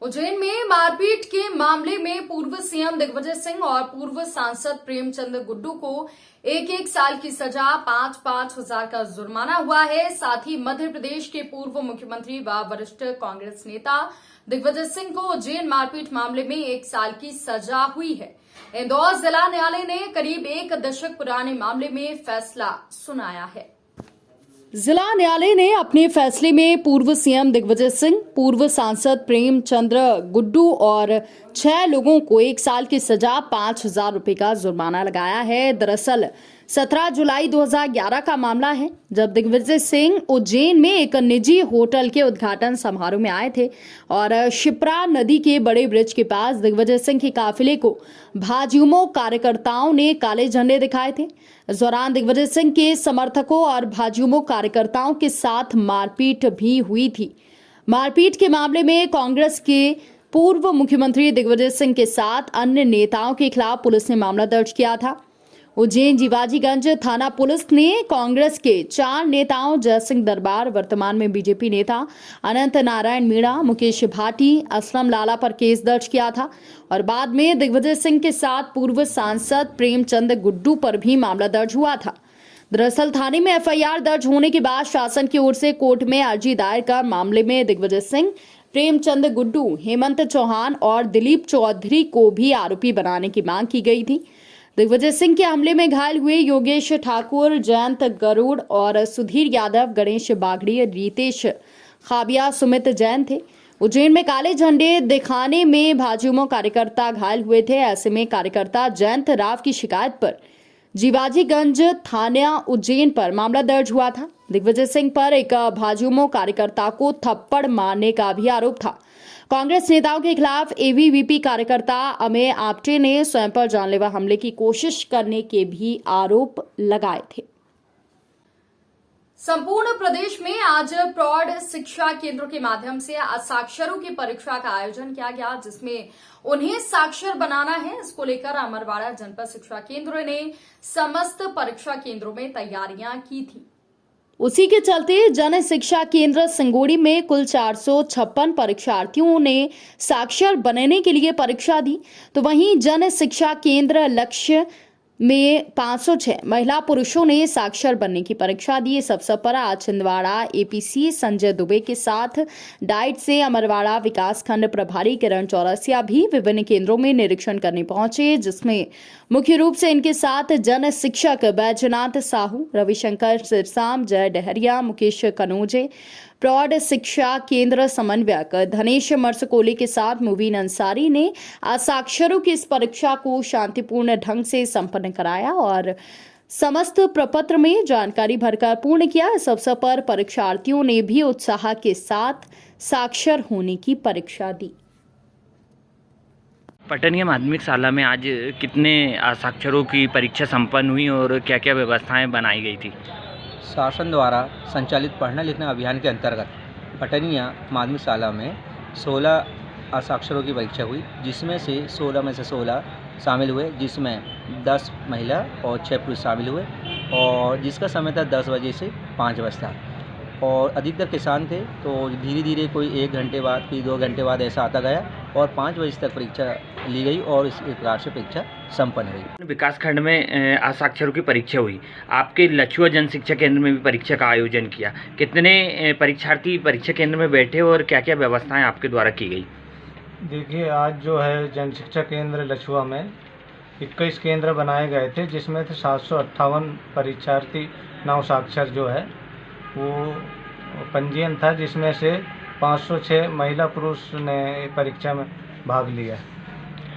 उज्जैन में मारपीट के मामले में पूर्व सीएम दिग्विजय सिंह और पूर्व सांसद प्रेमचंद गुड्डू को एक साल की सजा 5-5 हजार का जुर्माना हुआ है। साथ ही मध्य प्रदेश के पूर्व मुख्यमंत्री व वरिष्ठ कांग्रेस नेता दिग्विजय सिंह को उज्जैन मारपीट मामले में 1 साल की सजा हुई है। इंदौर जिला न्यायालय ने करीब 1 दशक पुराने मामले में फैसला सुनाया है। जिला न्यायालय ने अपने फैसले में पूर्व सीएम दिग्विजय सिंह, पूर्व सांसद प्रेमचंद्र गुड्डू और 6 लोगों को 1 साल की सजा 5,000 रुपए का जुर्माना लगाया है। दरअसल 17 जुलाई 2011 का मामला है, जब दिग्विजय सिंह उज्जैन में एक निजी होटल के उद्घाटन समारोह में आए थे और शिप्रा नदी के बड़े ब्रिज के पास दिग्विजय सिंह के काफिले को भाजयुमो कार्यकर्ताओं ने काले झंडे दिखाए थे। इस दौरान दिग्विजय सिंह के समर्थकों और भाजयुमो कार्यकर्ताओं के साथ मारपीट भी हुई थी। मारपीट के मामले में कांग्रेस के पूर्व मुख्यमंत्री दिग्विजय सिंह के साथ अन्य नेताओं के खिलाफ पुलिस ने मामला दर्ज किया था। उज्जैन जीवाजीगंज थाना पुलिस ने कांग्रेस के 4 नेताओं जयसिंह दरबार, वर्तमान में बीजेपी नेता अनंत नारायण मीणा, मुकेश भाटी, असलम लाला पर केस दर्ज किया था और बाद में दिग्विजय सिंह के साथ पूर्व सांसद प्रेमचंद गुड्डू पर भी मामला दर्ज हुआ था। दरअसल थाने में एफआईआर दर्ज होने के बाद शासन की ओर से कोर्ट में अर्जी दायर कर मामले में दिग्विजय सिंह, प्रेमचंद गुड्डू, हेमंत चौहान और दिलीप चौधरी को भी आरोपी बनाने की मांग की गई थी। दिग्विजय सिंह के हमले में घायल हुए योगेश ठाकुर, जयंत गरुड़ और सुधीर यादव, गणेश बागड़ी, रितेश खाबिया, सुमित जैन थे। उज्जैन में काले झंडे दिखाने में भाजयुमो कार्यकर्ता घायल हुए थे। ऐसे में कार्यकर्ता जयंत राव की शिकायत पर जीवाजीगंज थाना उज्जैन पर मामला दर्ज हुआ था। दिग्विजय सिंह पर एक भाजयुमो कार्यकर्ता को थप्पड़ मारने का भी आरोप था। कांग्रेस नेताओं के खिलाफ एबीवीपी कार्यकर्ता अमेय आप्टे ने स्वयं पर जानलेवा हमले की कोशिश करने के भी आरोप लगाए थे। संपूर्ण प्रदेश में आज प्रौढ़ शिक्षा केंद्रों के माध्यम से साक्षरों की परीक्षा का आयोजन किया गया, जिसमें उन्हें साक्षर बनाना है। इसको लेकर अमरवाड़ा जनपद शिक्षा केंद्र ने समस्त परीक्षा केंद्रों में तैयारियां की थी। उसी के चलते जन शिक्षा केंद्र सिंगोड़ी में कुल 456 परीक्षार्थियों ने साक्षर बनने के लिए परीक्षा दी, तो वहीं जन शिक्षा केंद्र लक्ष्य में 506 महिला पुरुषों ने साक्षर बनने की परीक्षा दी। इस अवसर पर आज छिंदवाड़ा एपीसी संजय दुबे के साथ डाइट से अमरवाड़ा विकासखंड प्रभारी किरण चौरसिया भी विभिन्न केंद्रों में निरीक्षण करने पहुंचे, जिसमें मुख्य रूप से इनके साथ जन शिक्षक बैजनाथ साहू, रविशंकर सिरसाम, जय डहरिया, मुकेश कनोजे, प्रौढ़ शिक्षा केंद्र समन्वयक धनेश मरसकोले के साथ मुबीन अंसारी ने साक्षरों की इस परीक्षा को शांतिपूर्ण ढंग से संपन्न कराया और समस्त प्रपत्र में जानकारी भरकर पूर्ण किया। इस अवसर पर परीक्षार्थियों ने भी उत्साह के साथ साक्षर होने की परीक्षा दी। पटनिया माध्यमिक शाला में आज कितने साक्षरों की परीक्षा संपन्न हुई और क्या क्या व्यवस्थाएं बनाई गई थी? शासन द्वारा संचालित पढ़ना लिखना अभियान के अंतर्गत पटनिया माध्यमिक शाला में 16 साक्षरों की परीक्षा हुई, जिसमें से 16 में से 16 शामिल हुए, जिसमें 10 महिला और 6 पुरुष शामिल हुए और जिसका समय था 10 बजे से 5 बजे था और अधिकतर किसान थे। तो धीरे धीरे कोई 1 घंटे बाद, फिर 2 घंटे बाद ऐसा आता गया और 5 बजे तक परीक्षा ली गई और इस प्रकार से परीक्षा संपन्न हुई। विकास खंड में साक्षरों की परीक्षा हुई, आपके लछुआ जन शिक्षा केंद्र में भी परीक्षा का आयोजन किया। कितने परीक्षार्थी परीक्षा केंद्र में बैठे और क्या क्या व्यवस्थाएं आपके द्वारा की गई? देखिए, आज जो है जन शिक्षा केंद्र लछुआ में 21 केंद्र बनाए गए थे, जिसमें से 758 परीक्षार्थी नव साक्षर जो है वो पंजीयन था, जिसमें से 506 महिला पुरुष ने परीक्षा में भाग लिया।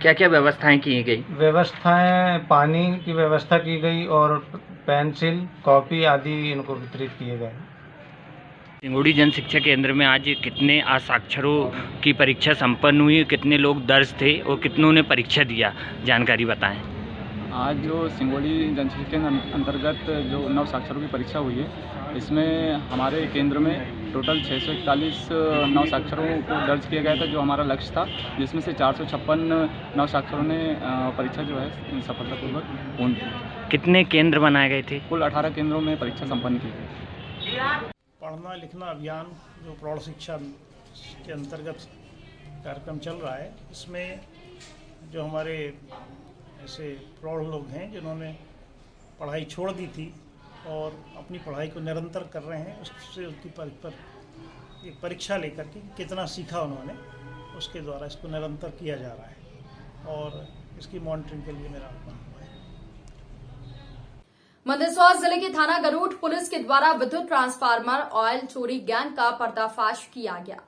क्या क्या व्यवस्थाएं की गई? व्यवस्थाएं, पानी की व्यवस्था की गई और पेंसिल, कॉपी आदि इनको वितरित किए गए। सिंगोड़ी जन शिक्षा केंद्र में आज कितने साक्षरों की परीक्षा संपन्न हुई, कितने लोग दर्ज थे और कितनों ने परीक्षा दिया, जानकारी बताएं। आज जो सिंगोड़ी जन शिक्षा केंद्र अंतर्गत जो नव साक्षरों की परीक्षा हुई है, इसमें हमारे केंद्र में टोटल 641 नव साक्षरों को दर्ज किया गया था, जो हमारा लक्ष्य था, जिसमें से 456 नव साक्षरों ने परीक्षा जो है सफलतापूर्वक पूर्ण की। कितने केंद्र बनाए गए थे? कुल 18 केंद्रों में परीक्षा संपन्न की गई। पढ़ना लिखना अभियान जो प्रौढ़ शिक्षा के अंतर्गत कार्यक्रम चल रहा है। इसमें जो हमारे ऐसे प्रौढ़ लोग हैं जिन्होंने पढ़ाई छोड़ दी थी और अपनी पढ़ाई को निरंतर कर रहे हैं, उससे उनकी एक परीक्षा लेकर के कितना सीखा उन्होंने, उसके द्वारा इसको निरंतर किया जा रहा है और इसकी मॉनिटरिंग के लिए मेरा आह्वान हुआ है। मंदसौर जिले के थाना गरुड़ पुलिस के द्वारा विद्युत ट्रांसफार्मर ऑयल चोरी गैंग का पर्दाफाश किया गया।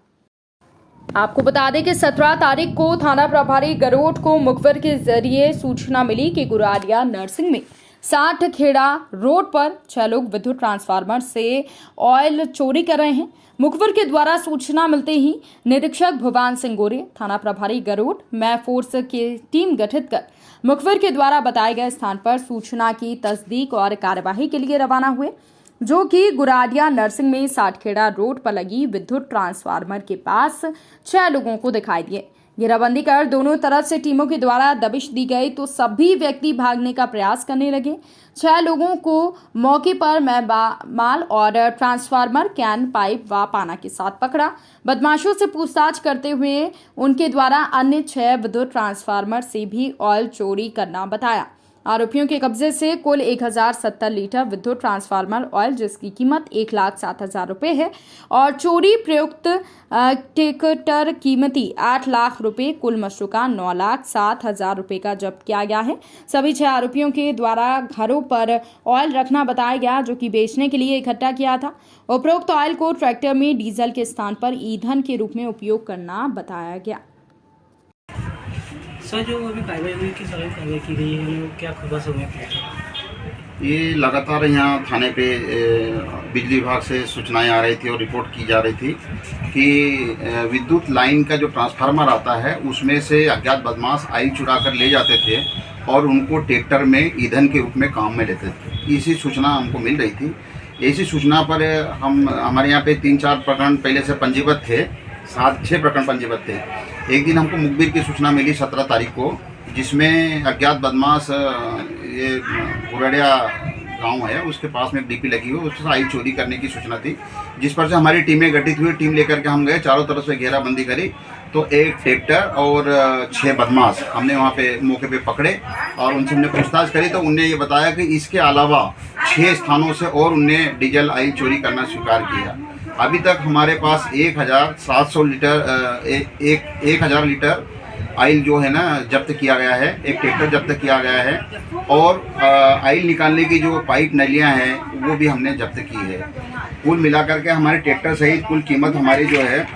आपको बता दें कि 17 तारीख को थाना प्रभारी गरुड़ को मुखबिर के जरिए सूचना मिली कि गुराडिया नर्सिंग में 60 खेड़ा रोड पर 6 लोग विद्युत ट्रांसफार्मर से ऑयल चोरी कर रहे हैं। मुखबिर के द्वारा सूचना मिलते ही निरीक्षक भुवन सिंह गोरे, थाना प्रभारी गरुड़, मैं फोर्स की टीम गठित कर मुखबिर के द्वारा बताए गए स्थान पर सूचना की तस्दीक और कार्यवाही के लिए रवाना हुए, जो कि गुराडिया नर्सिंग में 60 खेड़ा रोड पर लगी विद्युत ट्रांसफार्मर के पास 6 लोगों को दिखाई दिए। घेराबंदी कर दोनों तरफ से टीमों के द्वारा दबिश दी गई तो सभी व्यक्ति भागने का प्रयास करने लगे। 6 लोगों को मौके पर माल और ट्रांसफार्मर, कैन, पाइप व पाना के साथ पकड़ा। बदमाशों से पूछताछ करते हुए उनके द्वारा अन्य 6 विद्युत ट्रांसफार्मर से भी ऑयल चोरी करना बताया। आरोपियों के कब्जे से कुल 1070 लीटर विद्युत ट्रांसफार्मर ऑयल, जिसकी कीमत 1,07,000 रुपये है, और चोरी प्रयुक्त टेक्टर कीमती 8 लाख रुपए, कुल मशरूका 9,07,000 रुपये का जब्त किया गया है। सभी 6 आरोपियों के द्वारा घरों पर ऑयल रखना बताया गया, जो कि बेचने के लिए इकट्ठा किया था। उपरोक्त ऑयल को ट्रैक्टर में डीजल के स्थान पर ईंधन के रूप में उपयोग करना बताया गया। सर, जो अभी कार्रवाई हुई, किस तरह कार्रवाई की गई है, क्या खुलासा हुआ? ये लगातार यहाँ थाने पे बिजली विभाग से सूचनाएं आ रही थी और रिपोर्ट की जा रही थी कि विद्युत लाइन का जो ट्रांसफार्मर आता है उसमें से अज्ञात बदमाश ऑयल चुरा कर ले जाते थे और उनको ट्रैक्टर में ईंधन के रूप में काम में लेते थे। इसी सूचना हमको मिल रही थी। इसी सूचना पर हमारे यहाँ पे 3-4 प्रकरण पहले से पंजीबद्ध थे, 7-6 प्रकरण पंजीबद्ध थे। एक दिन हमको मुखबिर की सूचना मिली 17 तारीख को, जिसमें अज्ञात बदमाश ये गुराडिया गांव है, उसके पास में एक डीपी लगी हुई, उससे ऑयल चोरी करने की सूचना थी, जिस पर से हमारी टीमें गठित हुई। टीम लेकर के हम गए, चारों तरफ से घेराबंदी करी तो एक ट्रैक्टर और 6 बदमाश हमने वहाँ पे मौके पे पकड़े और उनसे हमने पूछताछ करी तो उनने ये बताया कि इसके अलावा 6 स्थानों से और उनने डीजल ऑयल चोरी करना स्वीकार किया। अभी तक हमारे पास 1,700 लीटर 1,000 लीटर ऑयल जो है ना जब्त किया गया है, एक ट्रैक्टर जब्त किया गया है और ऑयल निकालने की जो पाइप नलियां हैं वो भी हमने जब्त की है। कुल मिलाकर के हमारे ट्रैक्टर सहित कुल कीमत हमारी जो है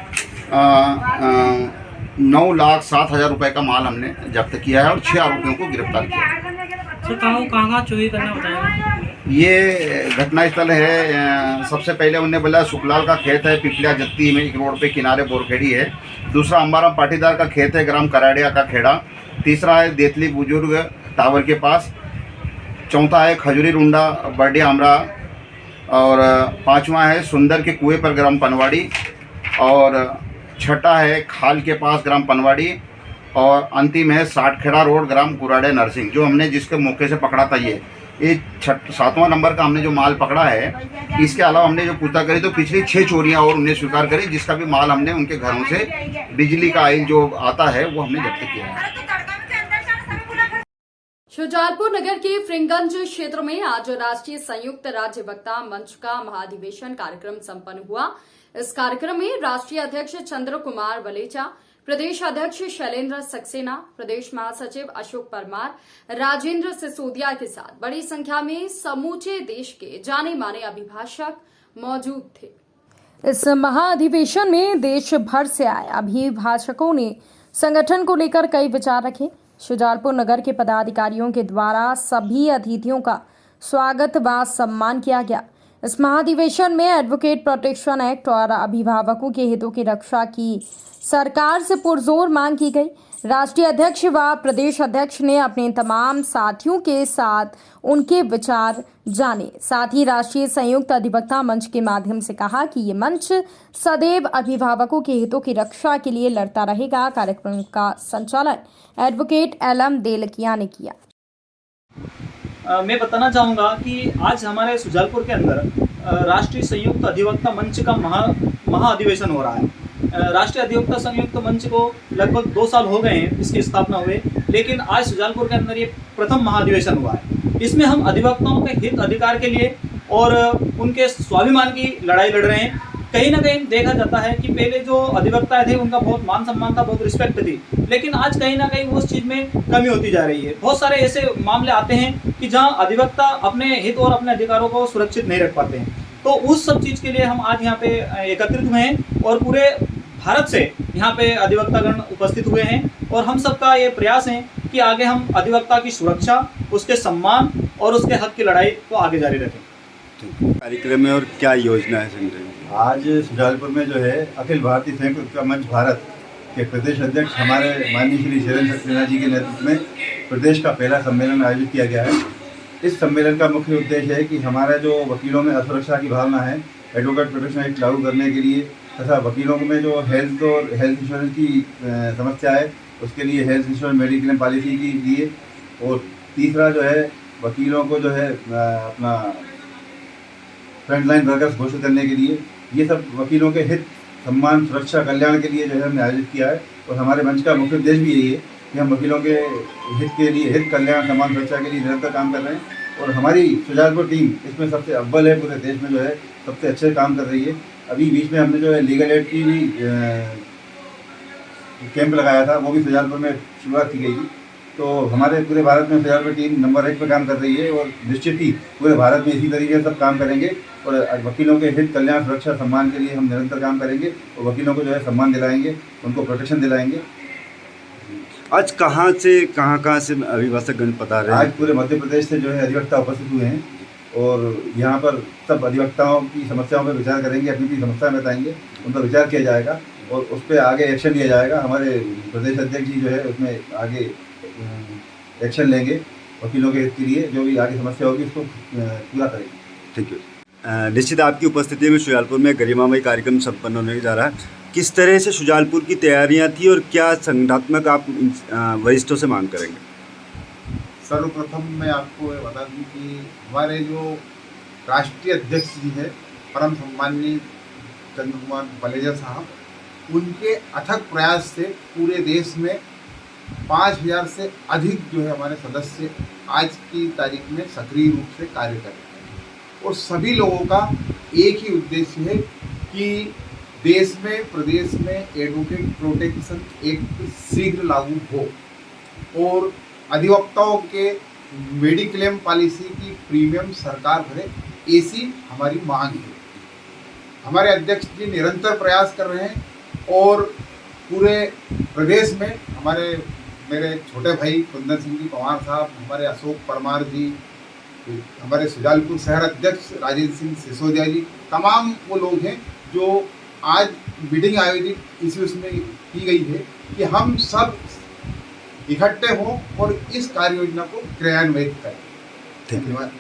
9,07,000 रुपये का माल हमने जब्त किया है और 6 आरोपियों को गिरफ्तार किया है। सर, कहाँ चोरी करना बताया? ये घटना स्थल है, सबसे पहले उन्हें बोला सुखलाल का खेत है पिपलिया जत्ती में, एक रोड पे किनारे बोरखेड़ी है। दूसरा अंबाराम पाटीदार का खेत है ग्राम कराड़िया का खेड़ा। तीसरा है देतली बुजुर्ग टावर के पास। चौथा है खजूरी रुंडा बर्डे आमरा। और 5वां है सुंदर के कुएं पर ग्राम पनवाड़ी। और 6ठा है खाल के पास ग्राम पनवाड़ी। और अंतिम है 60 खेड़ा रोड ग्राम गुराडिया नर्सिंग, जो हमने जिसके मौके से पकड़ा था। ये 7वां नंबर का हमने जो माल पकड़ा है। इसके अलावा हमने जो पूछताछ करी तो पिछली 6 चोरियां और उन्हें स्वीकार करी, जिसका भी माल हमने उनके घरों से बिजली का ऑयल जो आता है वो हमने जब्त किया है। शुजालपुर नगर के फ्रिंगगंज क्षेत्र में आज राष्ट्रीय संयुक्त राज्य वक्ता मंच का महाधिवेशन कार्यक्रम संपन्न हुआ। इस कार्यक्रम में राष्ट्रीय अध्यक्ष चंद्र कुमार वलेचा, प्रदेश अध्यक्ष शैलेंद्र सक्सेना, प्रदेश महासचिव अशोक परमार, राजेंद्र सिसोदिया के साथ बड़ी संख्या में समूचे देश के जाने माने अभिभाषक मौजूद थे। इस महाधिवेशन में देश भर से आए अभिभाषकों ने संगठन को लेकर कई विचार रखे। शुजालपुर नगर के पदाधिकारियों के द्वारा सभी अतिथियों का स्वागत व सम्मान किया गया। इस महाधिवेशन में एडवोकेट प्रोटेक्शन एक्ट और अभिभावकों के हितों की रक्षा की सरकार से पुरजोर मांग की गई। राष्ट्रीय अध्यक्ष व प्रदेश अध्यक्ष ने अपने तमाम साथियों के साथ उनके विचार जाने। साथ ही राष्ट्रीय संयुक्त अधिवक्ता मंच के माध्यम से कहा कि ये मंच सदैव अभिभावकों के हितों की रक्षा के लिए लड़ता रहेगा। कार्यक्रम का संचालन एडवोकेट LM देलकिया ने किया। मैं बताना चाहूँगा कि आज हमारे शुजालपुर के अंदर राष्ट्रीय संयुक्त अधिवक्ता मंच का महाअधिवेशन हो रहा है। राष्ट्रीय अधिवक्ता संयुक्त मंच को लगभग 2 साल हो गए हैं इसकी स्थापना हुए, लेकिन आज शुजालपुर के अंदर ये प्रथम महाधिवेशन हुआ है। इसमें हम अधिवक्ताओं के हित अधिकार के लिए और उनके स्वाभिमान की लड़ाई लड़ रहे हैं। कहीं ना कहीं देखा जाता है कि पहले जो अधिवक्ता थे उनका बहुत मान सम्मान था, बहुत रिस्पेक्ट थी, लेकिन आज कहीं ना कहीं उस चीज़ में कमी होती जा रही है। बहुत सारे ऐसे मामले आते हैं कि जहां अधिवक्ता अपने हित और अपने अधिकारों को सुरक्षित नहीं रख पाते हैं। तो उस सब चीज़ के लिए हम आज यहाँ पे एकत्रित हुए हैं और पूरे भारत से यहाँ पे अधिवक्तागण उपस्थित हुए हैं और हम सबका ये प्रयास है कि आगे हम अधिवक्ता की सुरक्षा, उसके सम्मान और उसके हक की लड़ाई को आगे जारी रखें। कार्यक्रम में और क्या योजना है संगठन की? आज शुजालपुर में जो है अखिल भारतीय संयुक्त उत्कर्ष मंच भारत के प्रदेश अध्यक्ष हमारे माननीय श्री शैलेंद्र सक्सेना जी के नेतृत्व में प्रदेश का पहला सम्मेलन आयोजित किया गया है। इस सम्मेलन का मुख्य उद्देश्य है कि हमारा जो वकीलों में असुरक्षा की भावना है, एडवोकेट प्रोटेक्शन एक्ट लागू करने के लिए तथा वकीलों में जो हेल्थ इंश्योरेंस की समस्या है उसके लिए हेल्थ इंश्योरेंस मेडिक्लेम पॉलिसी के लिए, और तीसरा जो है वकीलों को जो है अपना फ्रंटलाइन वर्कर्स घोषित करने के लिए, ये सब वकीलों के हित, सम्मान, सुरक्षा, कल्याण के लिए जो है हमने आयोजित किया है। और हमारे मंच का मुख्य उद्देश्य भी यही है कि हम वकीलों के हित के लिए, हित, कल्याण, सम्मान, सुरक्षा के लिए निरंतर काम कर रहे हैं। और हमारी शुजालपुर टीम इसमें सबसे अव्वल है, पूरे देश में जो है सबसे अच्छे काम कर रही है। अभी बीच में हमने जो है लीगल एड की भी कैंप लगाया था, वो भी शुजालपुर में शुरुआत की गई थी। तो हमारे पूरे भारत में शुजालपुर टीम नंबर 1 पर काम कर रही है और निश्चित ही पूरे भारत में इसी तरीके से सब काम करेंगे और वकीलों के हित, कल्याण, सुरक्षा, सम्मान के लिए हम निरंतर काम करेंगे और वकीलों को जो है सम्मान दिलाएंगे, उनको प्रोटेक्शन दिलाएंगे। आज कहाँ से अभिभाषकगण पधारे? आज पूरे मध्य प्रदेश से जो है अधिवक्ता उपस्थित हुए हैं और यहाँ पर सब अधिवक्ताओं की समस्याओं पर विचार करेंगे, अपनी अपनी समस्याएं बताएंगे, उन पर विचार किया जाएगा और उस पर आगे एक्शन लिया जाएगा। हमारे प्रदेश अध्यक्ष जी जो है उसमें आगे एक्शन लेंगे, वकीलों के हित के लिए जो भी आगे समस्या होगी उसको पूरा करेंगे। ठीक है। निश्चित आपकी उपस्थिति में शुजालपुर में गरिमामय कार्यक्रम संपन्न होने जा रहा है। किस तरह से शुजालपुर की तैयारियां थी और क्या संगठनात्मक आप वरिष्ठों से मांग करेंगे? सर्वप्रथम मैं आपको ये बता दूं कि हमारे जो राष्ट्रीय अध्यक्ष जी है परम सम्माननीय चंद्र कुमार बलेजा साहब, उनके अथक प्रयास से पूरे देश में 5000 से अधिक जो है हमारे सदस्य आज की तारीख में सक्रिय रूप से कार्य कर रहे हैं और सभी लोगों का एक ही उद्देश्य है कि देश में, प्रदेश में एडवोकेट प्रोटेक्शन एक्ट शीघ्र लागू हो और अधिवक्ताओं के मेडिक्लेम पॉलिसी की प्रीमियम सरकार भरे, ऐसी हमारी मांग है। हमारे अध्यक्ष जी निरंतर प्रयास कर रहे हैं और पूरे प्रदेश में मेरे छोटे भाई कुंदन सिंह जी पवार साहब, हमारे अशोक परमार जी, हमारे शुजालपुर शहर अध्यक्ष राजेंद्र सिंह सिसोदिया जी, तमाम वो लोग हैं जो आज मीटिंग आयोजित इसी उसमें की गई है कि हम सब इकट्ठे हों और इस कार्य योजना को क्रियान्वित करें। धन्यवाद।